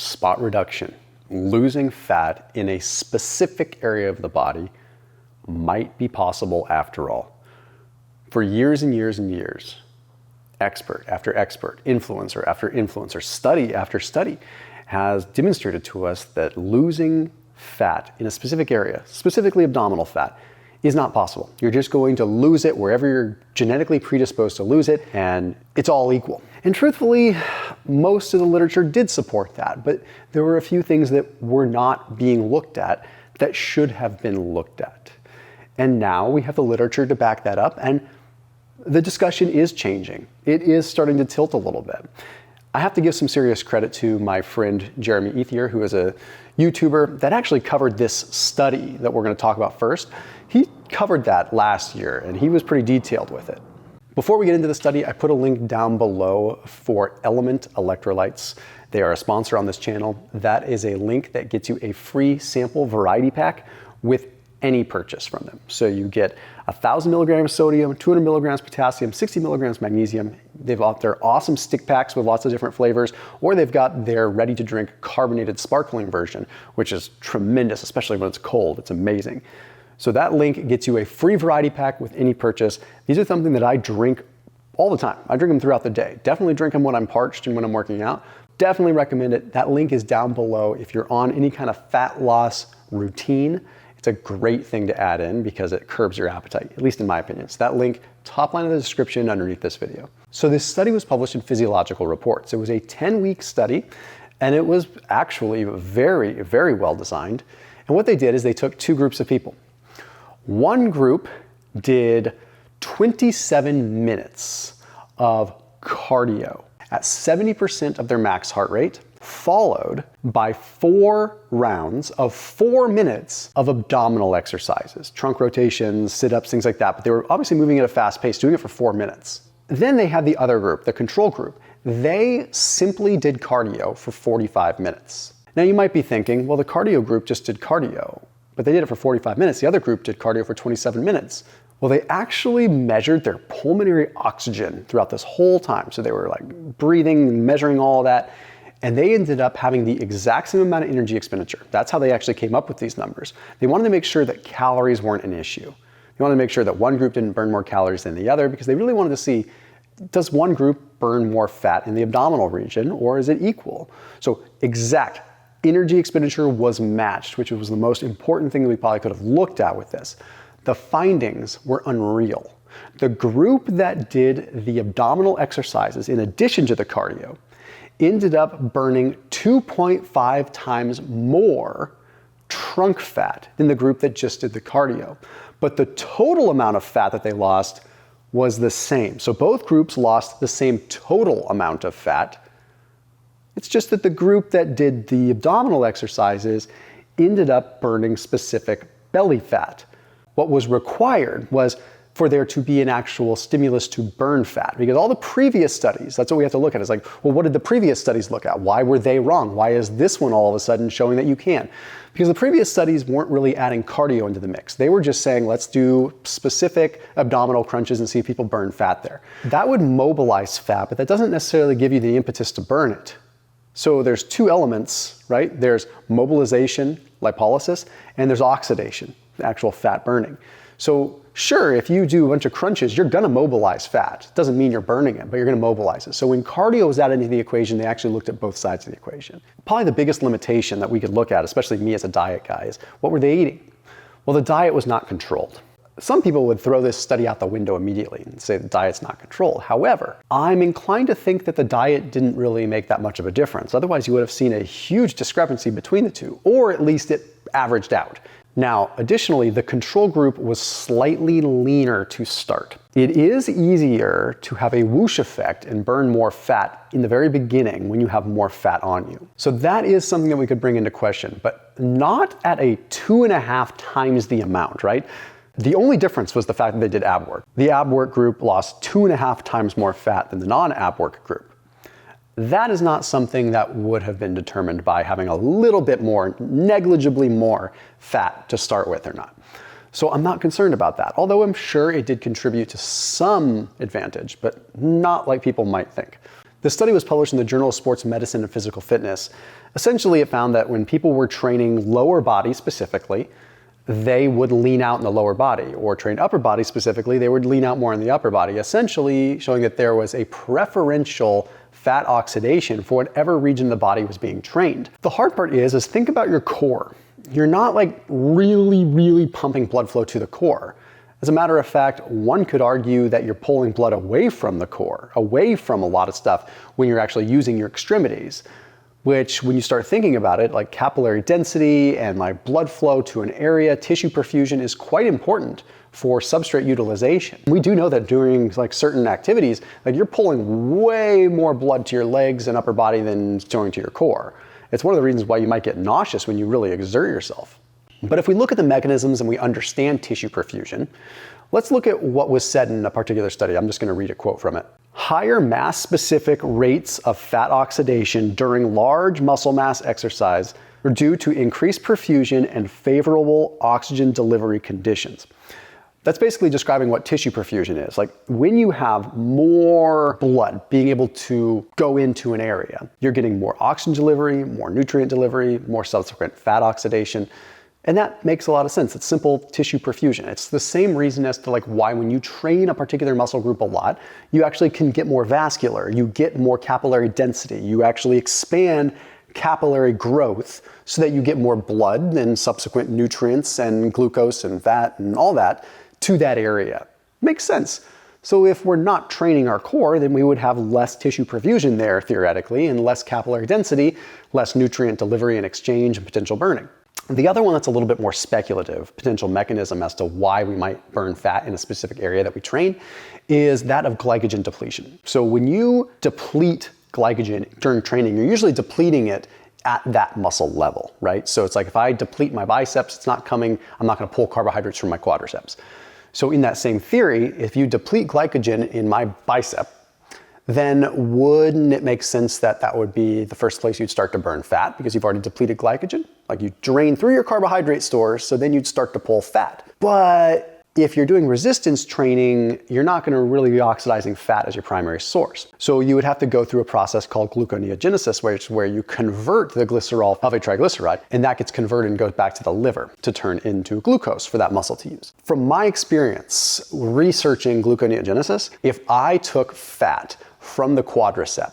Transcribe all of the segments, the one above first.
spot reduction, losing fat in a specific area of the body might be possible after all. For years and years and years, expert after expert, influencer after influencer, study after study has demonstrated to us that losing fat in a specific area, specifically abdominal fat, is not possible. You're just going to lose it wherever you're genetically predisposed to lose it, and it's all equal. And truthfully, most of the literature did support that, but there were a few things that were not being looked at that should have been looked at. And now we have the literature to back that up, and the discussion is changing. It is starting to tilt a little bit. I have to give some serious credit to my friend Jeremy Ethier, who is a YouTuber that actually covered this study that we're going to talk about first. He covered that last year, and he was pretty detailed with it. Before we get into the study, I put a link down below for LMNT Electrolytes. They are a sponsor on this channel. That is a link that gets you a free sample variety pack with any purchase from them. So you get 1,000 milligrams sodium, 200 milligrams potassium, 60 milligrams magnesium. They've got their awesome stick packs with lots of different flavors, or they've got their ready to drink carbonated sparkling version, which is tremendous, especially when it's cold. It's amazing. So that link gets you a free variety pack with any purchase. These are something that I drink all the time. I drink them throughout the day. Definitely drink them when I'm parched and when I'm working out. Definitely recommend it. That link is down below. If you're on any kind of fat loss routine, it's a great thing to add in because it curbs your appetite, at least in my opinion. So that link, top line of the description underneath this video. So this study was published in Physiological Reports. It was a 10-week study, and it was actually very, very well designed. And what they did is they took two groups of people. One group did 27 minutes of cardio at 70% of their max heart rate, followed by 4 rounds of 4 minutes of abdominal exercises, trunk rotations, sit-ups, things like that. But they were obviously moving at a fast pace, doing it for 4 minutes. Then they had the other group, the control group. They simply did cardio for 45 minutes. Now you might be thinking, well, the cardio group just did cardio, but they did it for 45 minutes. The other group did cardio for 27 minutes. Well, they actually measured their pulmonary oxygen throughout this whole time. So they were like breathing, measuring all of that, and they ended up having the exact same amount of energy expenditure. That's how they actually came up with these numbers. They wanted to make sure that calories weren't an issue. They wanted to make sure that one group didn't burn more calories than the other because they really wanted to see, does one group burn more fat in the abdominal region or is it equal? So exact energy expenditure was matched, which was the most important thing that we probably could have looked at with this. The findings were unreal. The group that did the abdominal exercises in addition to the cardio ended up burning 2.5 times more trunk fat than the group that just did the cardio. But the total amount of fat that they lost was the same. So both groups lost the same total amount of fat. It's just that the group that did the abdominal exercises ended up burning specific belly fat. What was required was for there to be an actual stimulus to burn fat. Because all the previous studies, that's what we have to look at. It's like, well, what did the previous studies look at? Why were they wrong? Why is this one all of a sudden showing that you can? Because the previous studies weren't really adding cardio into the mix. They were just saying, let's do specific abdominal crunches and see if people burn fat there. That would mobilize fat, but that doesn't necessarily give you the impetus to burn it. So there's two elements, right? There's mobilization, lipolysis, and there's oxidation, the actual fat burning. So sure, if you do a bunch of crunches, you're gonna mobilize fat. It doesn't mean you're burning it, but you're gonna mobilize it. So when cardio was added into the equation, they actually looked at both sides of the equation. Probably the biggest limitation that we could look at, especially me as a diet guy, is what were they eating? Well, the diet was not controlled. Some people would throw this study out the window immediately and say the diet's not controlled. However, I'm inclined to think that the diet didn't really make that much of a difference. Otherwise, you would have seen a huge discrepancy between the two, or at least it averaged out. Now, additionally, the control group was slightly leaner to start. It is easier to have a whoosh effect and burn more fat in the very beginning when you have more fat on you. So that is something that we could bring into question, but not at a 2.5 times the amount, right? The only difference was the fact that they did ab work. The ab work group lost 2.5 times more fat than the non-ab work group. That is not something that would have been determined by having a little bit more, negligibly more fat to start with or not. So I'm not concerned about that, although I'm sure it did contribute to some advantage, but not like people might think. The study was published in the Journal of Sports Medicine and Physical Fitness. Essentially, it found that when people were training lower body specifically, they would lean out in the lower body, or train upper body specifically, they would lean out more in the upper body, essentially showing that there was a preferential fat oxidation for whatever region of the body was being trained. The hard part is think about your core. You're not like really pumping blood flow to the core. As a matter of fact, one could argue that you're pulling blood away from the core, away from a lot of stuff when you're actually using your extremities, which when you start thinking about it, like capillary density and like blood flow to an area, tissue perfusion is quite important for substrate utilization. We do know that during like certain activities, like you're pulling way more blood to your legs and upper body than going to your core. It's one of the reasons why you might get nauseous when you really exert yourself. But if we look at the mechanisms and we understand tissue perfusion, let's look at what was said in a particular study. I'm just going to read a quote from it. Higher mass-specific rates of fat oxidation during large muscle mass exercise are due to increased perfusion and favorable oxygen delivery conditions. That's basically describing what tissue perfusion is. Like when you have more blood being able to go into an area, you're getting more oxygen delivery, more nutrient delivery, more subsequent fat oxidation. And that makes a lot of sense. It's simple tissue perfusion. It's the same reason as to like why when you train a particular muscle group a lot, you actually can get more vascular, you get more capillary density, you actually expand capillary growth so that you get more blood and subsequent nutrients and glucose and fat and all that to that area. Makes sense. So if we're not training our core, then we would have less tissue perfusion there theoretically and less capillary density, less nutrient delivery and exchange and potential burning. The other one that's a little bit more speculative, potential mechanism as to why we might burn fat in a specific area that we train, is that of glycogen depletion. So when you deplete glycogen during training, you're usually depleting it at that muscle level, right? So it's like if I deplete my biceps, I'm not going to pull carbohydrates from my quadriceps. So in that same theory, if you deplete glycogen in my bicep, then wouldn't it make sense that that would be the first place you'd start to burn fat because you've already depleted glycogen? Like you drain through your carbohydrate stores, so then you'd start to pull fat. But if you're doing resistance training, you're not going to really be oxidizing fat as your primary source. So you would have to go through a process called gluconeogenesis, where you convert the glycerol of a triglyceride, and that gets converted and goes back to the liver to turn into glucose for that muscle to use. From my experience researching gluconeogenesis, if I took fat from the quadricep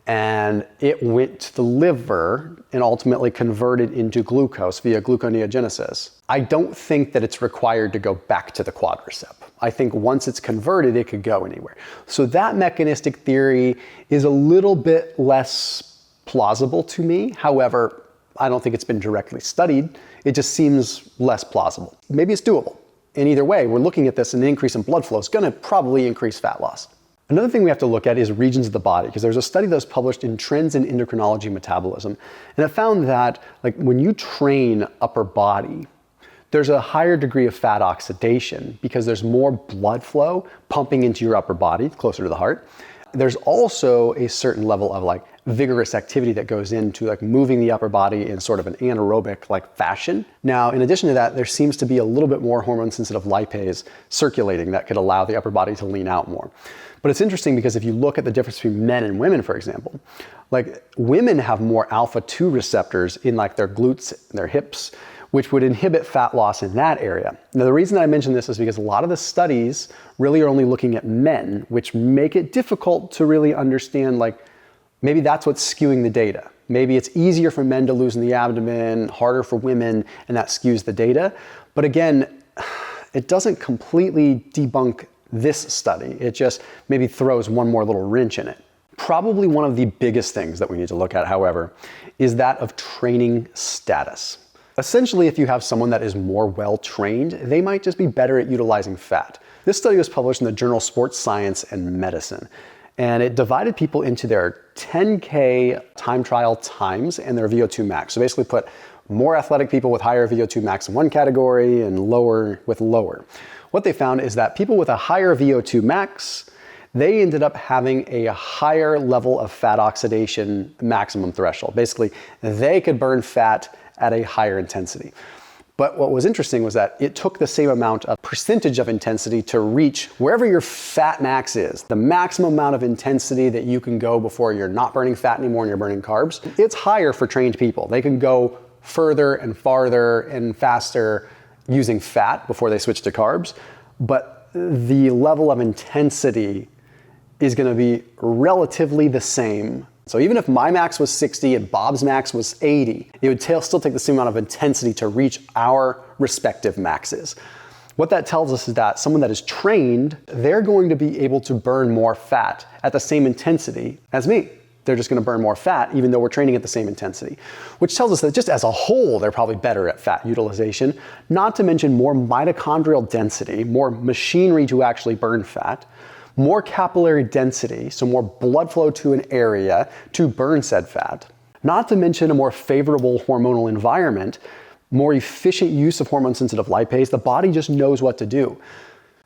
and it went to the liver and ultimately converted into glucose via gluconeogenesis, I don't think that it's required to go back to the quadricep. I think once it's converted, it could go anywhere. So that mechanistic theory is a little bit less plausible to me. However, I don't think it's been directly studied. It just seems less plausible. Maybe it's doable. And either way, we're looking at this, and an increase in blood flow is going to probably increase fat loss. Another thing we have to look at is regions of the body, because there's a study that was published in Trends in Endocrinology and Metabolism, and it found that like when you train upper body, there's a higher degree of fat oxidation because there's more blood flow pumping into your upper body, closer to the heart. There's also a certain level of like vigorous activity that goes into like moving the upper body in sort of an anaerobic like fashion. Now, in addition to that, there seems to be a little bit more hormone sensitive lipase circulating that could allow the upper body to lean out more. But it's interesting because if you look at the difference between men and women, for example, like women have more alpha-2 receptors in like their glutes, their hips, which would inhibit fat loss in that area. Now, the reason that I mention this is because a lot of the studies really are only looking at men, which make it difficult to really understand, like, maybe that's what's skewing the data. Maybe it's easier for men to lose in the abdomen, harder for women, and that skews the data. But again, it doesn't completely debunk this study. It just maybe throws one more little wrench in it. Probably one of the biggest things that we need to look at, however, is that of training status. Essentially, if you have someone that is more well-trained, they might just be better at utilizing fat. This study was published in the journal Sports Science and Medicine, and it divided people into their 10K time trial times and their VO2 max. So basically put more athletic people with higher VO2 max in one category and lower with lower. What they found is that people with a higher VO2 max, they ended up having a higher level of fat oxidation maximum threshold. Basically, they could burn fat at a higher intensity. But what was interesting was that it took the same amount of percentage of intensity to reach wherever your fat max is, the maximum amount of intensity that you can go before you're not burning fat anymore and you're burning carbs. It's higher for trained people. They can go further and farther and faster using fat before they switch to carbs. But the level of intensity is going to be relatively the same. So even if my max was 60 and Bob's max was 80, it would still take the same amount of intensity to reach our respective maxes. What that tells us is that someone that is trained, they're going to be able to burn more fat at the same intensity as me. They're just going to burn more fat even though we're training at the same intensity, which tells us that just as a whole, they're probably better at fat utilization, not to mention more mitochondrial density, more machinery to actually burn fat, more capillary density, so more blood flow to an area to burn said fat, not to mention a more favorable hormonal environment, more efficient use of hormone-sensitive lipase. The body just knows what to do.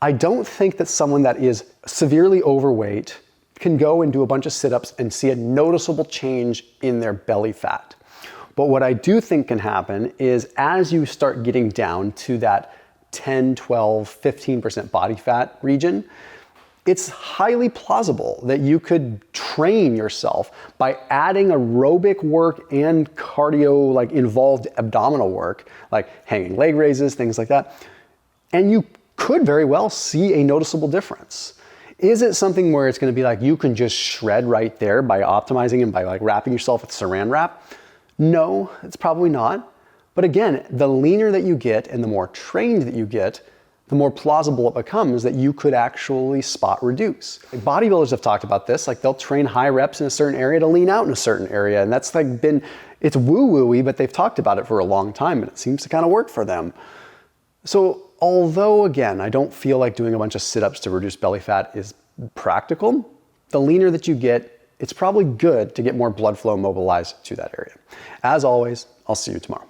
I don't think that someone that is severely overweight can go and do a bunch of sit-ups and see a noticeable change in their belly fat. But what I do think can happen is as you start getting down to that 10, 12, 15% body fat region, it's highly plausible that you could train yourself by adding aerobic work and cardio, like involved abdominal work, like hanging leg raises, things like that. And you could very well see a noticeable difference. Is it something where it's going to be like you can just shred right there by optimizing and by like wrapping yourself with saran wrap? No, it's probably not. But again, the leaner that you get and the more trained that you get, the more plausible it becomes that you could actually spot reduce. Like bodybuilders have talked about this, like they'll train high reps in a certain area to lean out in a certain area. And that's like it's woo-woo-y, but they've talked about it for a long time and it seems to kind of work for them. So although again, I don't feel like doing a bunch of sit-ups to reduce belly fat is practical, the leaner that you get, it's probably good to get more blood flow mobilized to that area. As always, I'll see you tomorrow.